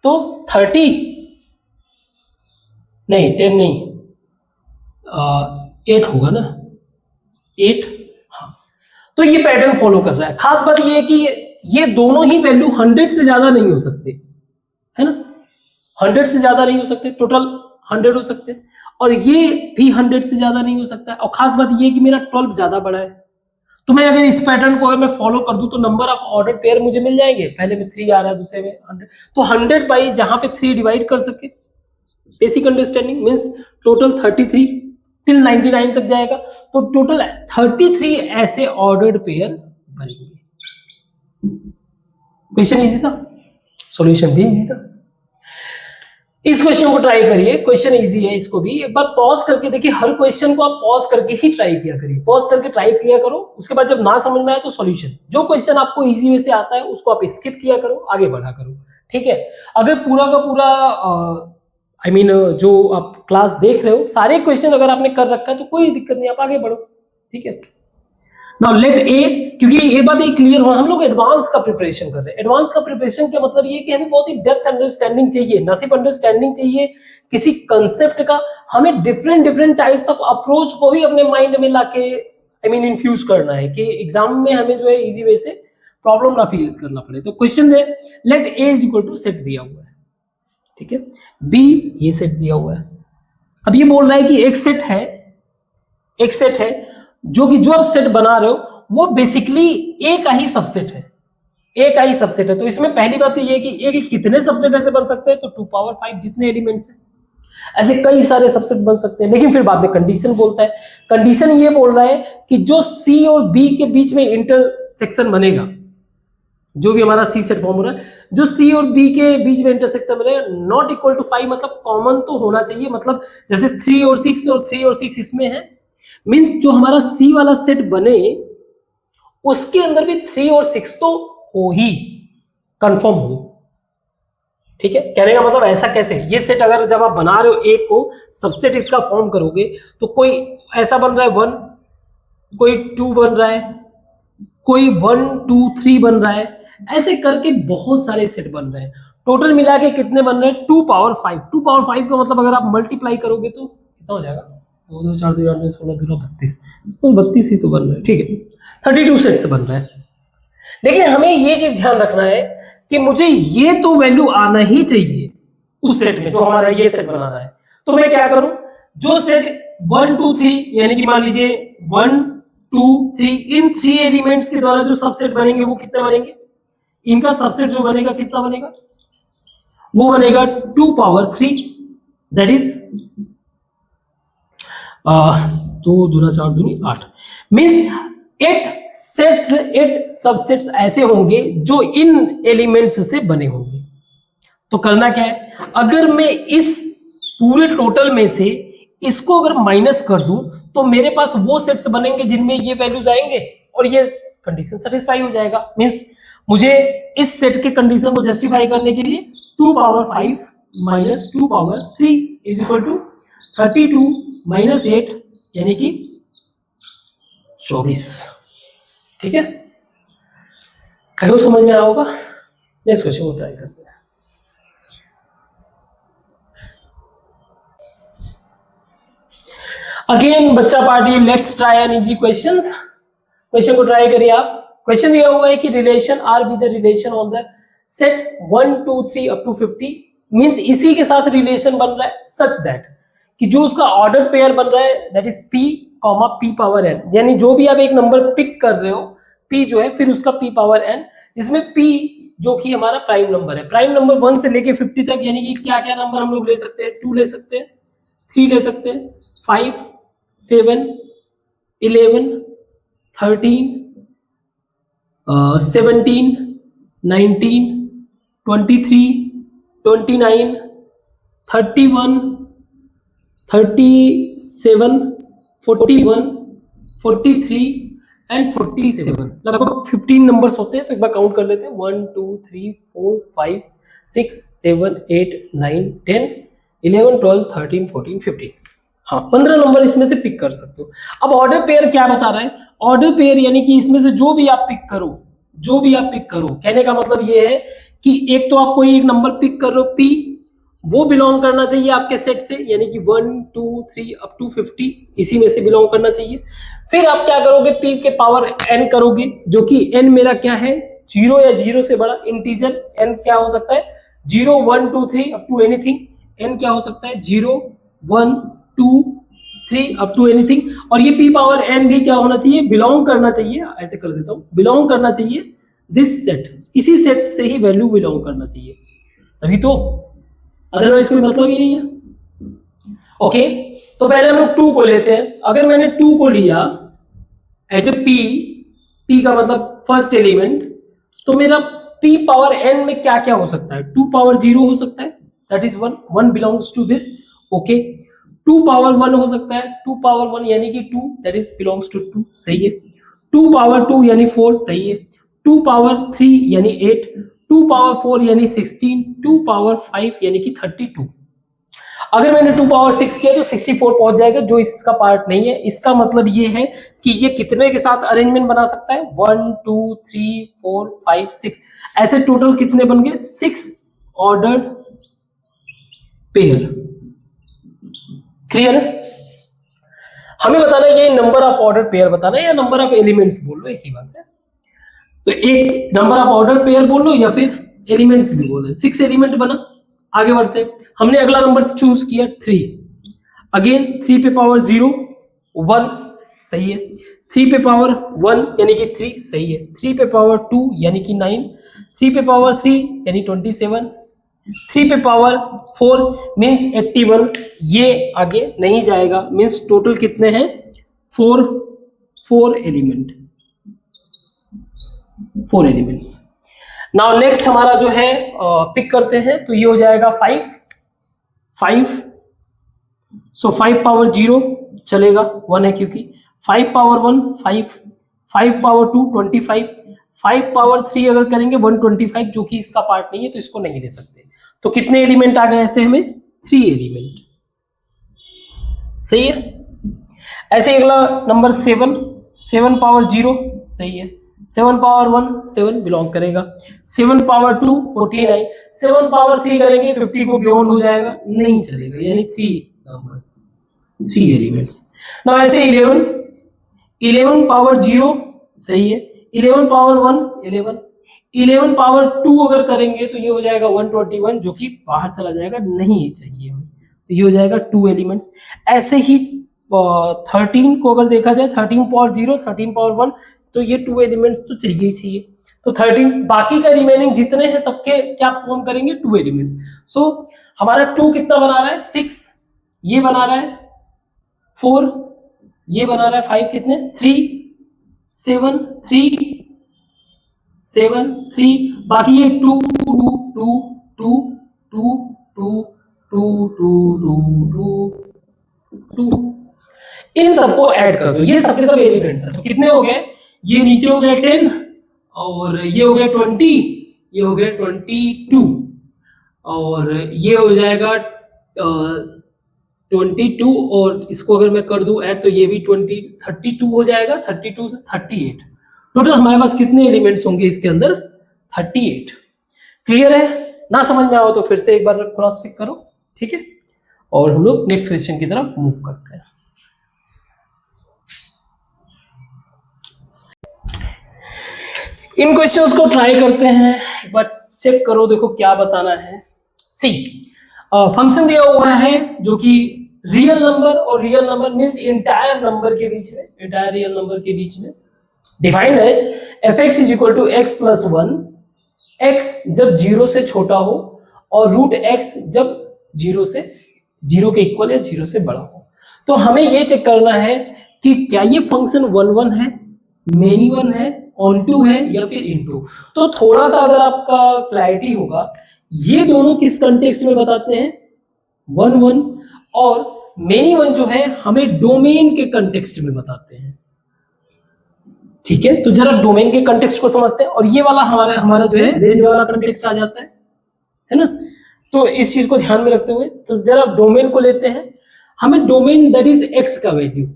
तो 30 नहीं 10 नहीं 8 होगा ना, 8। हाँ, तो ये पैटर्न फॉलो कर रहा है। खास बात ये है कि ये दोनों ही वैल्यू 100 से ज्यादा नहीं हो सकते, है ना, 100 से ज्यादा नहीं हो सकते, टोटल 100 हो सकते हैं, और ये भी 100 से ज्यादा नहीं हो सकता है। और खास बात ये है कि मेरा 12 ज्यादा बड़ा है, तो मैं अगर इस पैटर्न को अगर मैं फॉलो कर दूं तो नंबर ऑफ ऑर्डर पेयर मुझे मिल जाएंगे। पहले में 3 आ रहा है, दूसरे में 100, तो 100 बाई जहां पे 3 डिवाइड कर सके, basic understanding means total 33 till 99 तक जाएगा, तो टोटल 33 ऐसे ऑर्डर्ड पेयर बनेंगे। क्वेश्चन इजी था, सॉल्यूशन भी इजी था। इस क्वेश्चन को ट्राई करिए, क्वेश्चन इजी है, इसको भी एक बार पॉज करके देखिए। हर क्वेश्चन को आप पॉज करके ही ट्राई किया करिए, पॉज करके ट्राई किया करो। उसके बाद जब ना समझ में आए तो सॉल्यूशन, जो क्वेश्चन आपको इजी वे से आता है उसको आप स्किप किया करो, आगे बढ़ा करो, ठीक है। अगर पूरा का पूरा जो आप क्लास देख रहे हो सारे क्वेश्चन अगर आपने कर रखा है तो कोई दिक्कत नहीं, आप आगे बढ़ो, ठीक है। नाउ लेट ए, क्योंकि ये बात एक क्लियर हो, हम लोग एडवांस का प्रिपरेशन कर रहे हैं। एडवांस का प्रिपरेशन का मतलब ये कि हमें बहुत ही डेप्थ अंडरस्टैंडिंग चाहिए, न सिर्फ अंडरस्टैंडिंग चाहिए किसी कंसेप्ट का, हमें different different types of approach को भी अपने माइंड में लाके इन्फ्यूज करना है कि एग्जाम में हमें जो है इजी वे से प्रॉब्लम ना फील करना पड़े। तो क्वेश्चन है let a is equal to set दिया हुआ है, ठीक है, बी ये सेट दिया हुआ है। अब ये बोल रहा है कि एक सेट है जो कि जो आप सेट बना रहे हो वो बेसिकली ए का ही सबसेट है, ए का ही सबसेट है। तो इसमें पहली बात ये है कि ए के कितने सबसेट ऐसे बन सकते हैं, तो 2 पावर 5 जितने एलिमेंट्स हैं ऐसे कई सारे सबसेट बन सकते हैं। लेकिन फिर बाद में कंडीशन बोलता है, कंडीशन ये बोल रहा है कि जो सी और बी के बीच में इंटरसेक्शन बनेगा, जो भी हमारा सी सेट फॉर्म हो रहा है, जो सी और बी के बीच में इंटरसेक्शन बनेगा नॉट इक्वल टू 5, मतलब कॉमन तो होना चाहिए। मतलब जैसे 3 और 6 और 3 और 6 इसमें है, मींस जो हमारा सी वाला सेट बने उसके अंदर भी 3 और 6 तो हो ही, कंफर्म हो, ठीक है। कहने का मतलब ऐसा कैसे, ये सेट अगर जब आप बना रहे हो एक को सबसेट इसका फॉर्म करोगे तो कोई ऐसा बन रहा है 1, कोई 2 बन रहा है, कोई 1 2 3 बन रहा है, ऐसे करके बहुत सारे सेट बन रहे हैं। टोटल मिला के कितने बन रहे हैं, 2 पावर 5। 2 पावर 5 का मतलब अगर आप मल्टीप्लाई करोगे तो कितना हो जाएगा, 2 2 4 2 8 9 16 2 32, तो 32 ही तो बन रहा है, ठीक है। 32 सेट से बन रहा है। लेकिन हमें ये चीज ध्यान रखना है कि मुझे ये तो वैल्यू आना ही चाहिए उस सेट में जो हमारा ये सेट बनाना है। तो मैं क्या करूं, जो सेट 1 2 3 यानी कि मान लीजिए 1 2 3 इन 3 एलिमेंट्स के द्वारा जो सबसेट बनेंगे वो कितने बनेंगे, इनका सबसेट जो बनेगा कितना बनेगा, वो बनेगा 2 पावर 3, दैट इज 2 दूना 4 दूनी 8, मींस 8 सबसेट्स ऐसे होंगे जो इन एलिमेंट्स से बने होंगे। तो करना क्या है, अगर मैं इस पूरे टोटल में से इसको अगर माइनस कर दूं तो मेरे पास वो सेट्स बनेंगे जिनमें ये वैल्यूज आएंगे और ये कंडीशन सेटिस्फाई हो जाएगा। मींस मुझे इस सेट के कंडीशन को जस्टिफाई करने के लिए 2 power 5 minus 2 power 3 is equal to 32 minus 8 यानी कि 24, ठीक है। कहो समझ में आया होगा। नेक्स्ट क्वेश्चन को ट्राई करते हैं। अगेन बच्चा party, let's try an easy questions. Question को ट्राई करिए आप। क्वेश्चन दिया हुआ है कि relation R be the relation on the set 1 2 3 up to 50, means इसी के साथ रिलेशन बन रहा है सच दैट कि जो उसका ऑर्डर पेयर बन रहा है that is p comma p power n, यानी जो भी आप एक नंबर पिक कर रहे हो p जो है फिर उसका p पावर n, इसमें p जो कि हमारा प्राइम नंबर है, प्राइम नंबर 1 से लेके 50 तक, यानी कि क्या क्या नंबर हम लोग ले सकते हैं, 2 ले सकते हैं, 3 ले सकते हैं, 5 7 11 13 17 19 23, 29, 31, 37, 41, 43 एंड 47, लगभग 15 नंबर्स होते हैं। तो एक बार काउंट कर लेते हैं, 1 2 3 4 5 6 7 8 9 10 11 12 13 14 15, हाँ 15 नंबर इसमें से पिक कर सकते हो। अब ऑर्डर पेयर क्या बता रहा है? ऑर्डर पेयर यानी कि इसमें से जो भी आप पिक करो, जो भी आप पिक करो, कहने का मतलब ये है कि एक तो आप कोई एक नंबर पिक कर रहे हो P, वो बिलोंग करना चाहिए आपके सेट से, यानी कि 1 2 3 अप टू 50 इसी में से बिलोंग करना चाहिए। फिर आप क्या करोगे? P के पावर n करोगे, जो कि n मेरा क्या है? 0 या 0 से बड़ा इंटीजर। n क्या हो सकता है? 0 1 2 3 अप टू एनीथिंग। n क्या हो सकता है? 0 1 2 3 अप टू एनीथिंग। और ये P पावर n भी क्या होना चाहिए? बिलोंग करना चाहिए, ऐसे कर देता हूं, बिलोंग करना चाहिए दिस सेट, इसी सेट से ही वैल्यू बिलोंग करना चाहिए, तभी तो, अदरवाइज कोई मतलब ही नहीं है। ओके, तो पहले हम लोग 2 को लेते हैं। अगर मैंने 2 को लिया एज ए P का मतलब फर्स्ट एलिमेंट, तो मेरा P पावर n में क्या क्या हो सकता है? 2 पावर 0 हो सकता है, that is 1, 1 belongs to this. Okay, 2 power 1 हो सकता है, 2 पावर 1 यानी कि 2, दैट इज बिलोंग्स टू 2, सही है। 2 पावर 2 यानी 4, सही है। 2 पावर 3 यानी 8, 2 पावर 4 यानी 16, 2 पावर 5 यानी कि 32। अगर मैंने 2 पावर 6 किया तो 64 पहुंच जाएगा, जो इसका पार्ट नहीं है। इसका मतलब ये है कि ये कितने के साथ अरेंजमेंट बना सकता है? 1 2 3 4 5 6, ऐसे टोटल कितने बन गए? 6 ऑर्डर्ड पेयर। क्लियर है? हमें बताना है ये नंबर ऑफ ऑर्डर पेयर बताना है या नंबर ऑफ एलिमेंट्स बोल लो, एक ही बात है। तो एक नंबर ऑफ ऑर्डर पेयर बोल लो या फिर एलिमेंट्स भी बोल दो। 6 एलिमेंट बना, आगे बढ़ते हैं। हमने अगला नंबर चूज किया 3, अगेन 3 पे पावर 0 1, सही है। 3 पे पावर 1 यानी कि 3, सही है। 3 पे पावर 2 यानी कि 9, 3 पे पावर 3 यानी 27, 3 पे पावर 4 मीन्स 81, ये आगे नहीं जाएगा, मीन्स टोटल कितने हैं? 4 एलिमेंट, 4 एलिमेंट्स। नाउ नेक्स्ट हमारा जो है पिक करते हैं, तो ये हो जाएगा 5, सो 5 पावर 0 चलेगा, 1 है क्योंकि। 5 पावर 1 5, 5 पावर 2 25, 5 पावर 3 अगर करेंगे 125, जो कि इसका पार्ट नहीं है तो इसको नहीं ले सकते। तो कितने एलिमेंट आ गए ऐसे? हमें 3 एलिमेंट, सही है। ऐसे अगला नंबर 7 पावर 0, सही है। 7 पावर 1 7 बिलोंग करेगा। 7 पावर 2 49, 7 पावर 3 करेंगे 50 को बियॉन्ड हो जाएगा, नहीं चलेगा, यानी 3 नंबर्स, 3 एलिमेंट्स। नाउ ऐसे 11 पावर 0, सही है। 11 पावर 1 11, 11 पावर 2 अगर करेंगे तो ये हो जाएगा 121, जो कि बाहर चला जाएगा, नहीं चाहिए हमें, तो ये हो जाएगा 2 एलिमेंट्स। ऐसे ही 13 को अगर देखा जाए, 13 पावर 0 13 पावर 1, तो ये 2 एलिमेंट्स तो चाहिए ही चाहिए। तो 13, बाकी का रिमेनिंग जितने हैं सबके क्या फॉर्म करेंगे? 2 एलिमेंट्स। सो हमारा 2 कितना बना रहा है? 6, ये बना रहा है 4, ये बना रहा है 5, कितने? 3 7 3 7 3, बाकी ये 2 2 2 2 2 2 2 2 2 2, इन सबको ऐड कर दो, ये सबके सब एलिमेंट्स हैं। तो कितने हो गए? ये नीचे हो गया 10, और ये हो गया 20, ये हो गया 22, और ये हो जाएगा 22, और इसको अगर मैं कर दूं ऐड तो ये भी 32 हो जाएगा। 32 से 38, टोटल हमारे पास कितने एलिमेंट्स होंगे इसके अंदर? 38। क्लियर है? ना समझ में आओ तो फिर से एक बार क्रॉस चेक करो, ठीक है। और हम लोग नेक्स्ट क्वेश्चन की तरफ मूव करते हैं। इन क्वेश्चंस को ट्राई करते हैं, एक बार चेक करो, देखो क्या बताना है। सी फंक्शन दिया हुआ है जो कि रियल नंबर और real number means entire number के बीच में, इंटायर रियल नंबर के बीच में defined as fx is equal to x plus 1, x जब 0 से छोटा हो और रूट x जब 0 के इक्वल या 0 से बड़ा हो। तो हमें ये चेक करना है कि क्या ये फंक्शन 1 1 है, मेनी 1 है, ऑन टू है या फिर इनटू। तो थोड़ा सा अगर आपका क्लैरिटी होगा, ये दोनों किस कंटेक्स्ट में बताते हैं, 1 1, और मेनी वन जो है हमें डोमेन के कंटेक्स्ट में बताते हैं। ठीक है, तो जरा डोमेन के कंटेक्स्ट को समझते हैं, और ये वाला हमारा जो है रेंज वाला कंटेक्स्ट आ जाता है ना। तो इस चीज को ध्यान में रखते हुए तो जरा डोमेन को लेते हैं। हमें डोमेन दैट इज एक्स का वैल्यू,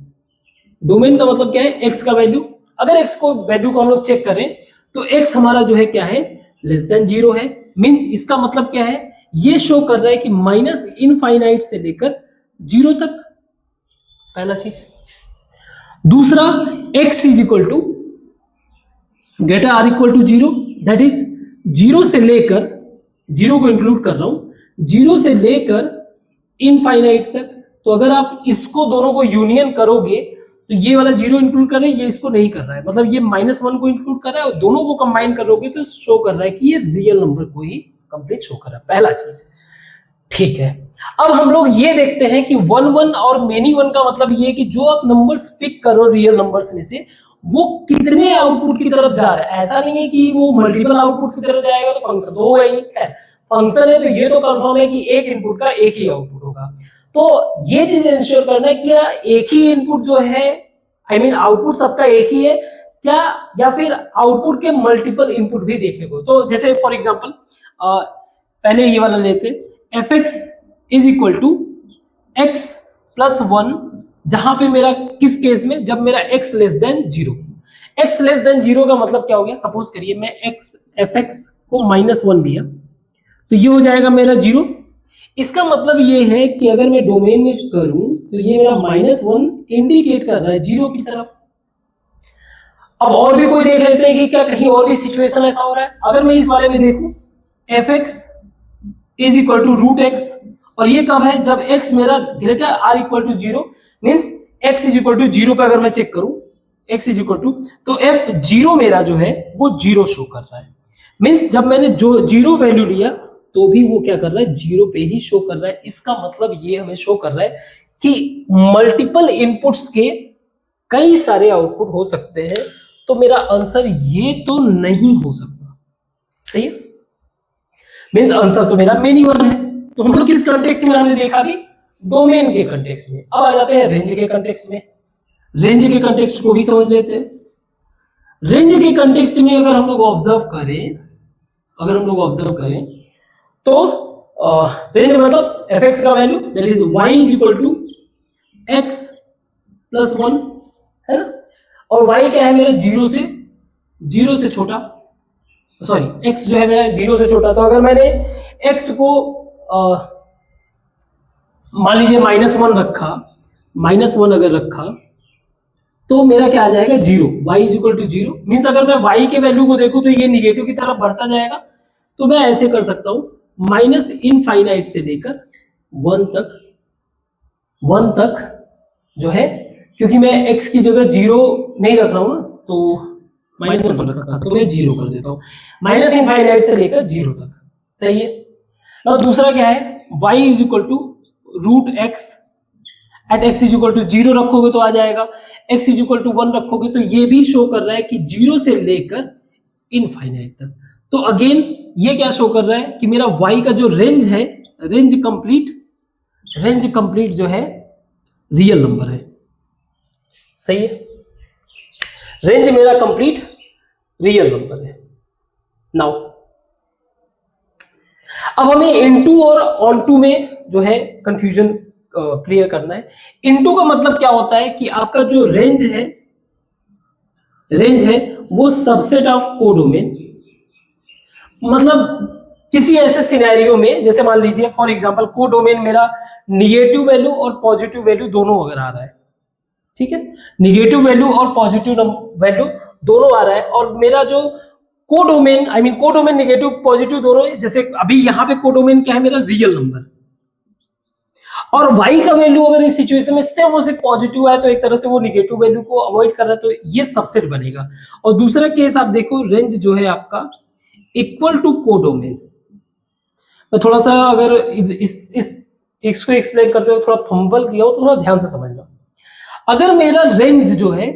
डोमेन का मतलब क्या है, एक्स का वैल्यू। अगर एक्स को वैल्यू को हम लोग चेक करें तो एक्स हमारा जो है क्या है, लेस देन 0 है। मींस इसका मतलब क्या है, ये शो कर रहा है कि माइनस इनफाइनाइट से लेकर 0 तक, पहला चीज। दूसरा, x is equal to greater or equal to 0, that is 0 से लेकर, 0 को इंक्लूड कर रहा हूं, 0 से लेकर इनफाइनाइट तक। तो अगर आप इसको दोनों को यूनियन करोगे तो ये वाला 0 इंक्लूड कर रहा है, ये इसको नहीं कर रहा है, मतलब ये -1 को इंक्लूड कर रहा है, और दोनों को कंबाइन करोगे तो शो कर रहा है कि ये रियल नंबर को ही कंप्लीट शो कर रहा है, पहला चीज। ठीक है, अब हम लोग ये देखते हैं कि 1 1 और मेनी वन का मतलब ये कि जो आप नंबर्स पिक करो रियल नंबर्स में से, वो कितने आउटपुट की तरफ जा रहा है। ऐसा नहीं है कि वो मल्टीपल आउटपुट की तरफ जाएगा तो फंक्शन तो होगा ही, फंक्शन है तो ये तो कंफर्म है कि एक इनपुट का एक ही आउटपुट होगा। तो ये चीज इंश्योर करना है कि एक ही इनपुट जो है, आई मीन आउटपुट सबका एक ही है क्या, या फिर आउटपुट के मल्टीपल इनपुट भी देखने को। तो जैसे फॉर एग्जांपल पहले ये वाला लेते, fx is equal to x plus 1, जहां पे मेरा किस केस में, जब मेरा x less than 0। x less than 0 का मतलब क्या हो गया, सपोज करिए मैं fx को -1 लिया तो ये हो जाएगा मेरा 0। इसका मतलब ये है कि अगर मैं डोमेन में करूं तो ये मेरा -1 इंडिकेट कर रहा है 0 की तरफ। अब और भी कोई देख लेते हैं कि क्या कहीं और भी सिचुएशन ऐसा हो रहा है। अगर मैं इस वाले में देखूं, fx is equal to √x, और ये कब है, जब x मेरा greater or equal to 0, means x is equal to 0 पे अगर मैं चेक करूं, x इज इक्वल टू, तो f0 मेरा जो है वो 0 शो कर रहा है। मीन्स जब मैंने जो 0 वैल्यू लिया तो भी वो क्या कर रहा है, 0 पे ही शो कर रहा है। इसका मतलब ये हमें शो कर रहा है कि मल्टीपल इनपुट्स के कई सारे आउटपुट हो सकते हैं। तो मेरा आंसर ये तो नहीं हो सकता, सही है, मीन्स आंसर तो मेरा मेनी वन है। तो हम लोग किस कंटेक्स्ट में हमने देखा भी, डोमेन के कंटेक्स्ट में। अब आ जाते हैं रेंज के कंटेक्स्ट में। रेंज के कंटेक्स्ट को भी समझ लेते हैं। रेंज के कंटेक्स्ट में अगर हम लोग ऑब्जर्व करें तो रेंज मतलब fx का value that is y is equal to x plus 1 है ना, और y क्या है मेरा 0 से छोटा, सॉरी x जो है मेरा 0 से छोटा। तो अगर मैंने x को मान लीजिए -1 रखा, -1 अगर रखा तो मेरा क्या आ जाएगा 0, y is equal to 0। Means अगर मैं y के वैल्यू को देखूं तो ये निगेटिव की तरफ बढ़ता जाएगा। तो मैं ऐसे कर सकता हूं, माइनस इनफाइनाइट से लेकर 1 तक जो है, क्योंकि मैं x की जगह 0 नहीं रख रहा हूं ना, तो -1 रखा तो मैं 0 कर देता हूं, माइनस इनफाइनाइट से लेकर 0 तक, सही है। और दूसरा क्या है, y is equal to √x, at x is equal to 0 रखोगे तो आ जाएगा, x इज इक्वल टू 1 रखोगे तो ये भी शो कर रहा है कि 0 से लेकर इनफाइनाइट तक। तो अगेन ये क्या शो कर रहा है कि मेरा y का जो रेंज है, रेंज कंप्लीट जो है रियल नंबर है, सही है, रेंज मेरा कंप्लीट रियल नंबर है। नाउ अब हमें इनटू और ऑनटू में जो है कंफ्यूजन क्लियर करना है। इनटू का मतलब क्या होता है कि आपका जो रेंज है वो सबसेट ऑफ कोडोमेन, मतलब किसी ऐसे सिनेरियो में, जैसे मान लीजिए फॉर एग्जांपल कोडोमेन मेरा निगेटिव वैल्यू और पॉजिटिव वैल्यू दोनों अगर आ रहा है, ठीक है, निगेटिव वैल्यू और पॉजिटिव वैल्यू दोनों आ रहा है, और मेरा जो codomain, I mean codomain negative positive दोनों है। जैसे अभी यहाँ पे कोडोमेन क्या है, मेरा रियल नंबर, और y का वैल्यू अगर इस सिचुएशन में सिर्फ वो सिर्फ पॉजिटिव है तो एक तरह से वो निगेटिव वैल्यू को अवॉइड कर रहा है, तो ये सबसेट बनेगा। और दूसरा केस आप देखो, रेंज जो है आपका इक्वल टू कोडोमेन। मैं थोड़ा सा अगर इसको एक्सप्लेन करते हुए थोड़ा फंबल किया हो तो थोड़ा ध्यान से समझना। अगर मेरा रेंज जो है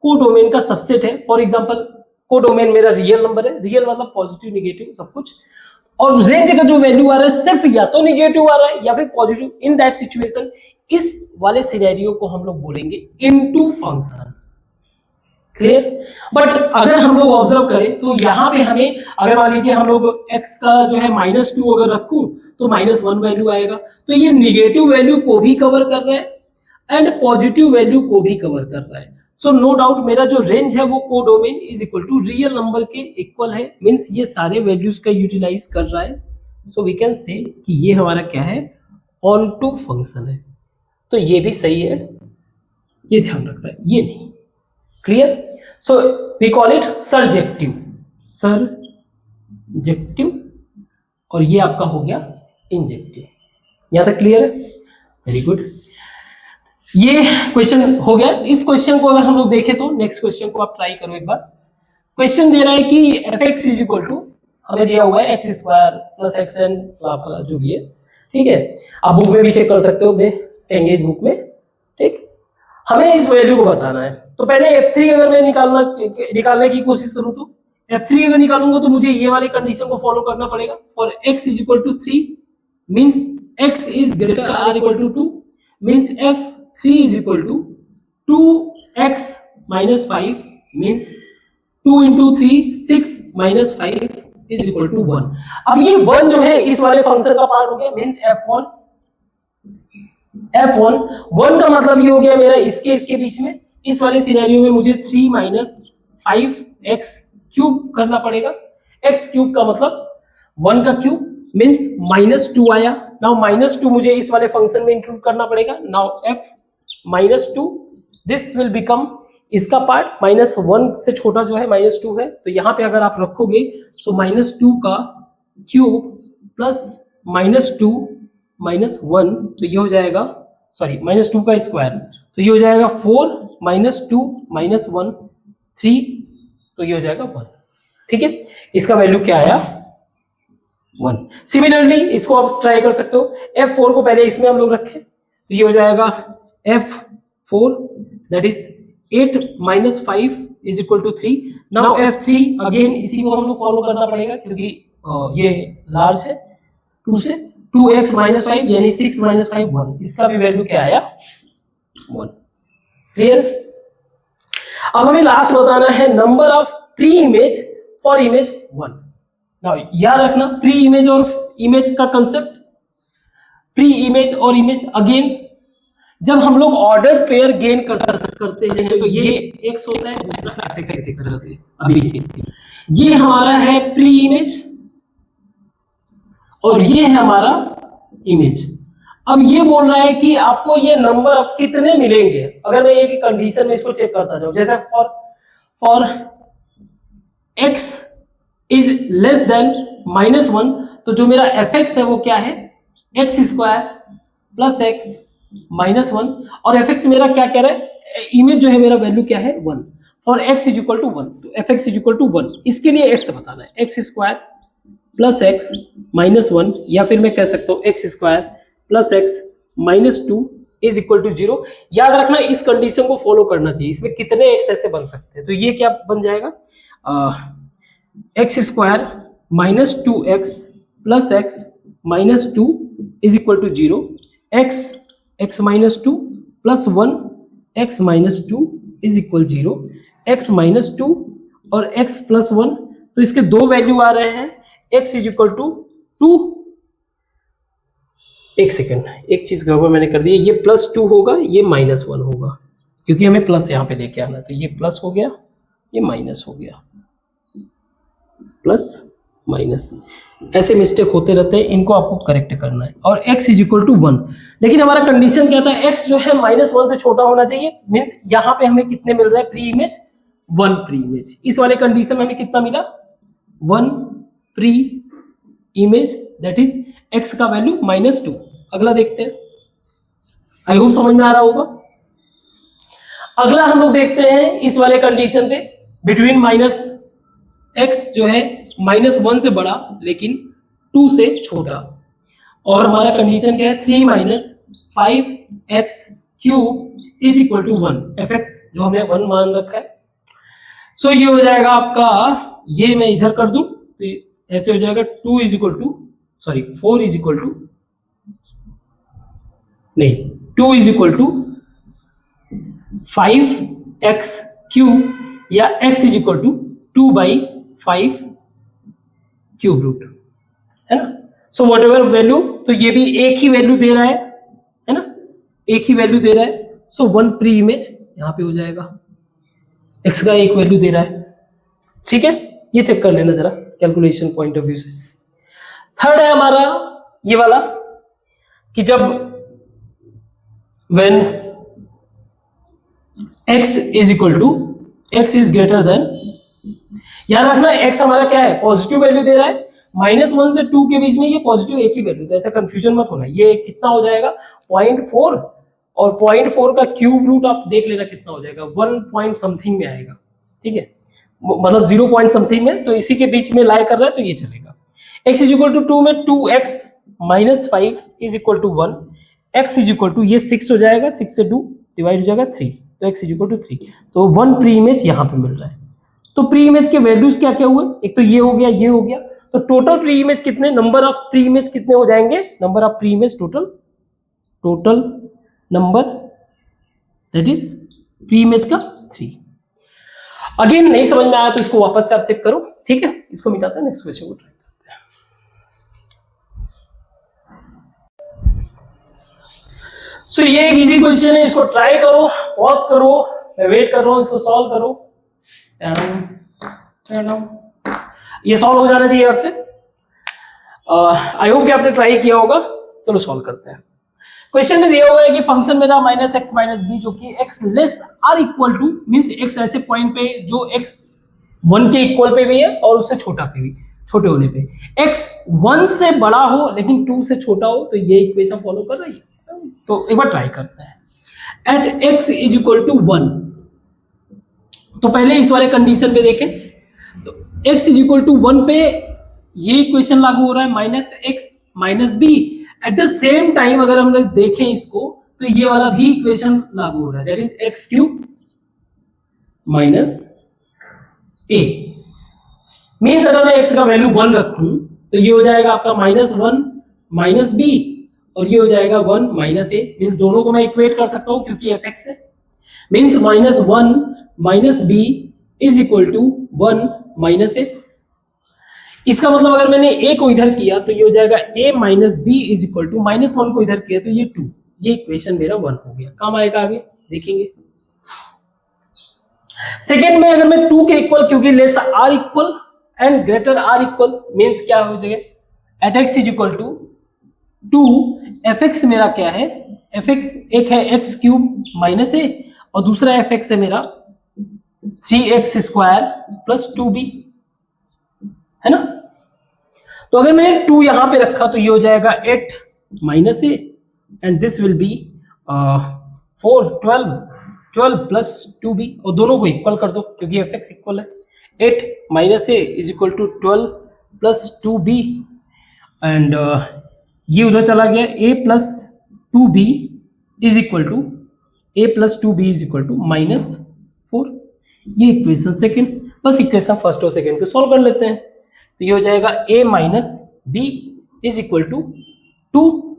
कोडोमेन का सबसेट है, फॉर एग्जांपल कोडोमेन मेरा रियल नंबर है, रियल मतलब पॉजिटिव निगेटिव सब कुछ, और रेंज का जो वैल्यू आ रहा है सिर्फ या तो निगेटिव आ रहा है या फिर पॉजिटिव, इन दैट सिचुएशन इस वाले सिनेरियो को हम लोग बोलेंगे इनटू फंक्शन। क्लियर? बट अगर हम लोग ऑब्जर्व करें तो यहाँ पे हमें, अगर मान लीजिए हम लोग x का जो है -2 अगर रखूं तो -1 वैल्यू आएगा, तो ये निगेटिव वैल्यू को भी कवर कर रहा है एंड पॉजिटिव वैल्यू को भी कवर कर रहा है। सो नो डाउट मेरा जो रेंज है वो codomain is equal to real number के इक्वल है, मींस ये सारे वैल्यूज का यूटिलाइज कर रहा है। सो वी कैन से कि ये हमारा क्या है, ऑन टू फंक्शन है। तो ये भी सही है, ये ध्यान रखना है, ये नहीं। Clear? So we call it surjective, surjective, और ये आपका हो गया इंजेक्टिव। यहां तक क्लियर है? Very good. ये क्वेश्चन हो गया। इस क्वेश्चन को अगर हम लोग देखें तो नेक्स्ट क्वेश्चन को आप ट्राई करो एक बार। क्वेश्चन दे रहा है कि fx इज इक्वल टू, हमें दिया हुआ है x स्क्वायर प्लस xn जो भी है, ठीक है, आप बुक में भी चेक कर सकते हो, अपने सेंगेज बुक में, ठीक। हमें इस वैल्यू को बताना है, तो पहले f3 अगर मैं निकालने की कोशिश करूं तो f3 अगर निकालूंगा तो मुझे ये वाले कंडीशन को फॉलो करना पड़ेगा। For x is equal to 3 means x is greater or equal to 2 means f3 is equal to 2x minus 5 means 2 into 3 6 minus 5 is equal to 1। अब ये 1 जो है इस वाले फंक्शन का पार्ट हो गया, मींस f1 1 का मतलब ये हो गया मेरा इसके बीच में, इस वाले सिनेरियो में मुझे 3 minus 5x क्यूब करना पड़ेगा। x क्यूब का मतलब 1 का क्यूब मींस -2 आया। नाउ -2 मुझे इस वाले फंक्शन में इंक्लूड करना पड़ेगा। Now f -2 this will become इसका पार्ट, -1 से छोटा जो है -2 है, तो यहाँ पे अगर आप रखोगे सो -2 का क्यूब प्लस -2 -1 तो ये हो जाएगा, सॉरी -2 का स्क्वायर, तो ये हो जाएगा 4 -2 -1 3, तो ये हो जाएगा 1। ठीक है, इसका वैल्यू क्या आया 1। सिमिलरली इसको आप ट्राई कर सकते हो। f4 को पहले इसमें हम लोग रखें तो ये हो जाएगा f4 that is 8 minus 5 is equal to 3। Now f3 again इसी को हम लोग फॉलो करना पड़ेगा क्योंकि ये लार्ज है 2 से, 2x minus 5 यानी 6 minus 5 1, इसका भी वैल्यू क्या आया 1। क्लियर? अब हमें लास्ट बताना है number of pre image for image 1। Now याद रखना प्री इमेज और इमेज का कंसेप्ट, प्री इमेज और इमेज अगेन जब हम लोग ऑर्डर पेयर गेन करते हैं तो ये x होता है, दूसरा fx एक तरह से। अभी ये हमारा है प्री इमेज और ये है हमारा इमेज। अब ये बोल रहा है कि आपको ये नंबर ऑफ कितने मिलेंगे अगर मैं एक कंडीशन में इसको चेक करता जाऊं, जैसे for x is less than -1 तो जो मेरा fx है वो क्या है x स्क्वायर प्लस x -1, और fx मेरा क्या कह रहा है, इमेज जो है मेरा वैल्यू क्या है 1। For x is equal to 1 तो fx इज इक्वल टू 1, इसके लिए x बताना है, x स्क्वायर प्लस x -1, या फिर मैं कह सकता हूं x square plus x -2 is equal to 0। याद रखना इस कंडीशन को फॉलो करना चाहिए, इसमें कितने x ऐसे बन सकते हैं, तो ये क्या बन जाएगा x square -2x plus x -2 is equal to 0, x -2 plus 1 x -2 is equal 0, x -2 और x प्लस 1, तो इसके दो वैल्यू आ रहे हैं, x इज इक्वल टू 2। एक सेकेंड, एक चीज गड़बड़ मैंने कर दी है, ये +2 होगा, ये -1 होगा क्योंकि हमें प्लस यहाँ पे लेके आना, तो ये प्लस हो गया, ये माइनस हो गया, प्लस माइनस, ऐसे मिस्टेक होते रहते हैं, इनको आपको करेक्ट करना है। और x इज इक्वल टू 1, लेकिन हमारा कंडीशन क्या था, x जो है -1 से छोटा होना चाहिए, मींस यहाँ पे हमें कितने मिल रहा है प्री इमेज 1 प्री इमेज। इस वाले कंडीशन में हमें कितना मिला 1 pre image that is x का वैल्यू -2। अगला देखते हैं, आई होप समझ में आ रहा होगा। अगला हम लोग देखते हैं इस वाले कंडीशन पे बिटवीन -x जो है -1 से बड़ा लेकिन 2 से छोटा, और हमारा कंडीशन क्या है 3 - 5x cube is equal to 1, fx जो हमने 1 मान रखा है। सो ये हो जाएगा आपका, ये मैं इधर कर दूं तो ऐसे हो जाएगा 2 is equal to, sorry 4 is equal to, नहीं 2 इज इक्वल टू 5x³ या x इज इक्वल टू 2/5 क्यूब रूट, है ना। सो वॉट एवर वैल्यू, तो ये भी एक ही वैल्यू दे रहा है ना, एक ही वैल्यू दे रहा है। सो 1 प्री इमेज यहां पे हो जाएगा, x का एक वैल्यू दे रहा है, ठीक है। ये चेक कर लेना जरा कैलकुलेशन पॉइंट ऑफ व्यू से। थर्ड है हमारा ये वाला कि जब when x is equal to, x is greater than, याद रखना x हमारा क्या है, पॉजिटिव वैल्यू दे रहा है, -1 से 2 के बीच में ये पॉजिटिव एक ही वैल्यू, तो ऐसा कंफ्यूजन मत होना। ये कितना हो जाएगा 0.4, और 0.4 का क्यूब रूट आप देख लेना कितना हो जाएगा, 1 पॉइंट समथिंग में आएगा, ठीक है, मतलब 0 पॉइंट समथिंग में, तो इसी के बीच में लाई कर रहा है तो ये चलेगा। x इज इक्वल टू 2 में 2x minus 5 is equal to 1, x is equal to, ये 6 हो जाएगा, 6 से 2 डिवाइड हो जाएगा 3, तो x इज इक्वल टू 3, तो 1 प्री इमेज यहाँ पे मिल रहा है। तो प्री इमेज के वैल्यूज क्या क्या हुए, एक तो ये हो गया, ये हो गया, तो टोटल प्री इमेज कितने, नंबर ऑफ प्री इमेज कितने हो जाएंगे, number of pre image total number that is pre image का 3। अगेन नहीं समझ में आया तो इसको वापस से आप चेक करो, ठीक है। इसको मिटाते हैं, नेक्स्ट क्वेश्चन को ट्राई करते हैं। सो ये एक इजी क्वेश्चन है, इसको ट्राई करो, पॉज करो, मैं वेट कर रहा हूं, इसको सॉल्व करो। ये सॉल्व हो जाना चाहिए आपसे, आई होप कि आपने ट्राई किया होगा। चलो सॉल्व करते हैं। क्वेश्चन में दिया हुआ है कि फंक्शन मेरा -x - b जो कि x less or equal to, means x ऐसे पॉइंट पे जो x 1 के इक्वल पे भी है और उससे छोटा पे भी, छोटे होने पे x 1 से बड़ा हो लेकिन 2 से छोटा हो, तो ये इक्वेशन फॉलो कर रही है। तो एक बार ट्राई करते हैं। At x is equal to 1, तो पहले इस वाले कंडीशन पे देखें, तो x इज इक्वल टू 1 पे ये इक्वेशन लागू हो रहा है -x - b। At the same time अगर हम लोग देखें इसको, तो ये वाला भी इक्वेशन लागू हो रहा है, that is x³ minus a। Means अगर मैं x का वैल्यू 1 रखूं तो ये हो जाएगा आपका -1 - b, और ये हो जाएगा 1 - a। मीन्स दोनों को मैं इक्वेट कर सकता हूं क्योंकि fx है। Means -1 - b is equal to 1 - a। इसका मतलब अगर मैंने a को इधर किया तो ये हो जाएगा a minus b is equal to, -1 को इधर किया तो ये 2, ये इक्वेशन मेरा 1 हो गया। काम आएगा आगे देखेंगे। सेकेंड में अगर मैं 2 के इक्वल, क्योंकि less or equal and greater or equal, means क्या हो जाएगा at x is equal to 2, fx मेरा क्या है, fx एक है x³ माइनस a और दूसरा fx है मेरा 3x² प्लस 2b, है ना। तो अगर मैंने 2 यहां पे रखा तो ये हो जाएगा 8 minus a and this will B 4 12 plus 2b, और दोनों को इक्वल कर दो क्योंकि fx इक्वल है। 8 minus a is equal to 12 plus 2b and ये उधर चला गया, a plus 2b is equal to -4। ये इक्वेशन सेकेंड। बस इक्वेशन फर्स्ट और सेकेंड को सॉल्व कर लेते हैं। तो ये हो जाएगा a minus b is equal to 2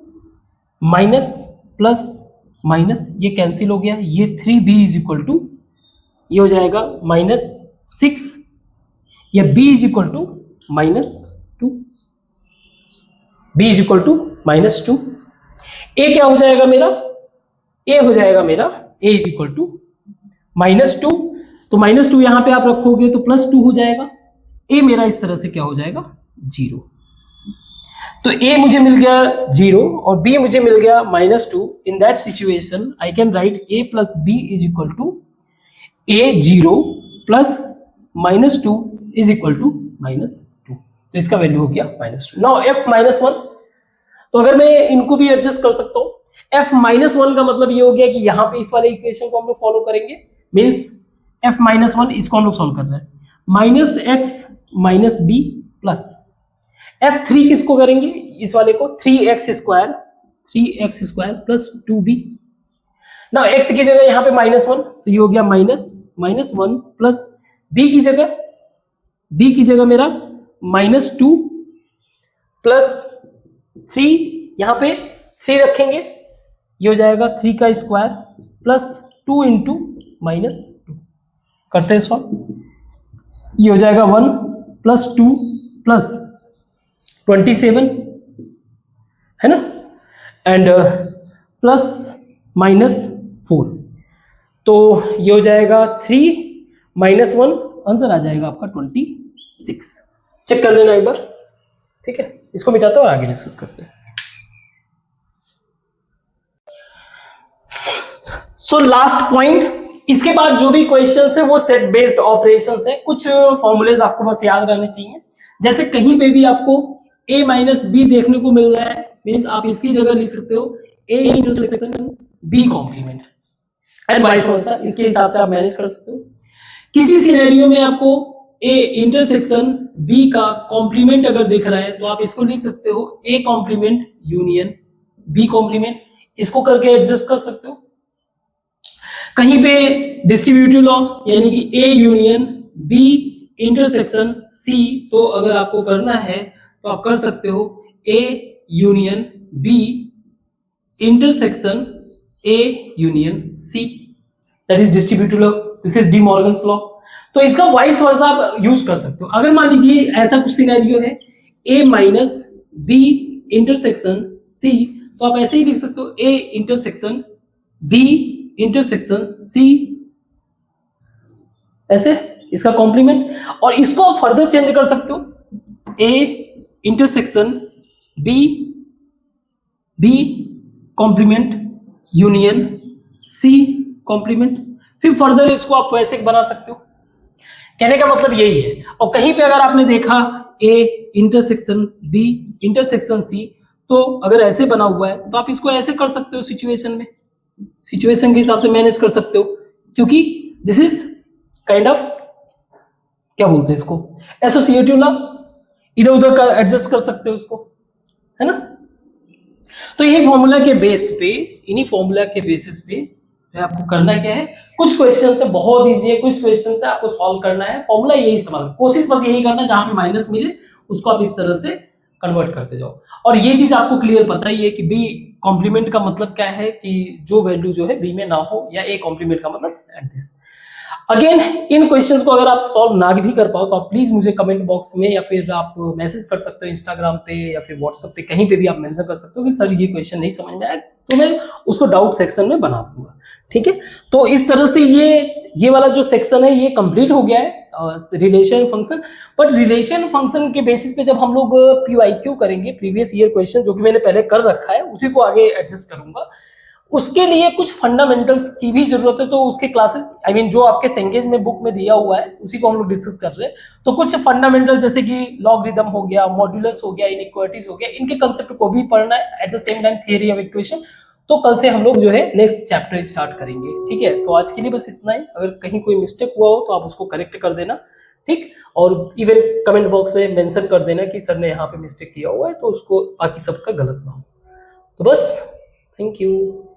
minus plus minus, ये कैंसिल हो गया, ये 3b इज इक्वल टू, ये हो जाएगा -6 या b is equal to -2, b is equal to -2। a क्या हो जाएगा मेरा, a हो जाएगा मेरा a इज इक्वल टू -2, तो -2 यहां पे आप रखोगे तो +2 हो जाएगा। a मेरा इस तरह से क्या हो जाएगा 0, तो a मुझे मिल गया 0 और b मुझे मिल गया -2। In that situation I can write a plus b is equal to a0 plus -2 is equal to -2, तो इसका वैल्यू हो गया -2। नाउ f -1, तो अगर मैं इनको भी एडजस्ट कर सकता हूं। f -1 का मतलब ये हो गया कि यहाँ पे इस वाले इक्वेशन को हम लोग फॉलो करेंगे, मीन्स f -1 इसको हम लोग सॉल्व कर रहे हैं, -x - b प्लस f3 किसको करेंगे, इस वाले को 3x² प्लस 2b। ना x की जगह यहाँ पे -1, तो ये हो गया -1 प्लस बी की जगह मेरा -2 + 3, यहां पे 3 रखेंगे, ये हो जाएगा 3 का स्क्वायर +2 × -2, करते हैं सॉल्व, ये हो जाएगा 1 + 2 + 27 है ना, एंड +-4, तो ये हो जाएगा 3 - 1, आंसर आ जाएगा आपका 26। चेक कर लेना एक बार, ठीक है, इसको मिटाते हैं और आगे डिस्कस करते हैं। सो लास्ट पॉइंट, इसके बाद जो भी क्वेश्चंस है वो सेट बेस्ड ऑपरेशंस है, कुछ फॉर्मूलेज आपको बस याद रहने चाहिए। जैसे कहीं पे भी आपको a - b देखने को मिल रहा है, मींस आप इसकी जगह लिख सकते हो a intersection b complement and vice versa, इसके हिसाब से आप मैनेज कर सकते हो। किसी सिनेरियो में आपको a इंटरसेक्शन b का कॉम्प्लीमेंट अगर दिख रहा है तो आप इसको लिख सकते हो a complement union b complement, इसको करके एडजस्ट कर सकते हो। कहीं पे डिस्ट्रीब्यूटिव लॉ यानी कि a union b intersection c, तो अगर आपको करना है तो आप कर सकते हो a union b intersection a union c, that is distributive law, this is D Morgan's law. तो इसका वाइस वर्सा आप यूज कर सकते हो। अगर मान लीजिए ऐसा कुछ सिनेरियो है a - b इंटरसेक्शन c, तो आप ऐसे ही लिख सकते हो a intersection b intersection c, ऐसे इसका कॉम्प्लीमेंट, और इसको आप फर्दर चेंज कर सकते हो a intersection b complement union c complement, फिर फर्दर इसको आप ऐसे बना सकते हो। कहने का मतलब यही है। और कहीं पे अगर आपने देखा a intersection b intersection c, तो अगर ऐसे बना हुआ है तो आप इसको ऐसे कर सकते हो, सिचुएशन में, सिचुएशन के हिसाब से मैनेज कर सकते हो, क्योंकि दिस इज काइंड ऑफ, क्या बोलते हैं इसको, एसोसिएटिव लॉ, इधर उधर का एडजस्ट कर सकते हो उसको, है ना। तो यही फॉर्मूला के बेस पे, इन्हीं फॉर्मूला के बेसिस पे आपको करना क्या है, कुछ क्वेश्चन है बहुत इजी है, कुछ क्वेश्चन है आपको सॉल्व करना है, फॉर्मूला यही इस्तेमाल, कोशिश बस यही करना जहां पे माइनस मिले उसको आप इस तरह से कन्वर्ट करते जाओ। और ये चीज आपको क्लियर पता ही है कि बी कॉम्प्लीमेंट का मतलब क्या है, कि जो वैल्यू जो है बी में ना हो, या ए कॉम्प्लीमेंट का मतलब at this. Again in questions को अगर आप सॉल्व ना भी कर पाओ तो आप प्लीज मुझे कमेंट बॉक्स में या फिर आप मैसेज कर सकते हो इंस्टाग्राम पे या फिर व्हाट्सएप पे, कहीं पे भी आप मेंशन कर सकते हो कि सर ये क्वेश्चन नहीं समझ में आया, तो मैं उसको डाउट सेक्शन में बना दूंगा, ठीक है। तो इस तरह से ये वाला जो सेक्शन है ये कंप्लीट हो गया है relation function. But relation function के बेसिस पे जब हम लोग PYQ करेंगे, प्रीवियस ईयर क्वेश्चन, जो कि मैंने पहले कर रखा है उसी को आगे एडजस्ट करूंगा, उसके लिए कुछ फंडामेंटल्स की भी जरूरत है। तो उसके क्लासेस जो आपके सेंगेज में बुक में दिया हुआ है उसी को हम लोग डिस्कस कर रहे हैं। तो कुछ फंडामेंटल जैसे कि लॉगरिथम हो गया, मॉड्यूलस हो गया, इनइक्वालिटीज हो गया, इनके कंसेप्ट को भी पढ़ना है, at the same time theory of equation. तो कल से हम लोग जो है नेक्स्ट चैप्टर स्टार्ट करेंगे, ठीक है। तो आज के लिए बस इतना ही। अगर कहीं कोई मिस्टेक हुआ हो तो आप उसको करेक्ट कर देना, ठीक। और इवन कमेंट बॉक्स में मेंशन कर देना कि सर ने यहाँ पे मिस्टेक किया हुआ है, तो उसको बाकी सबका गलत ना हो। तो बस, थैंक यू।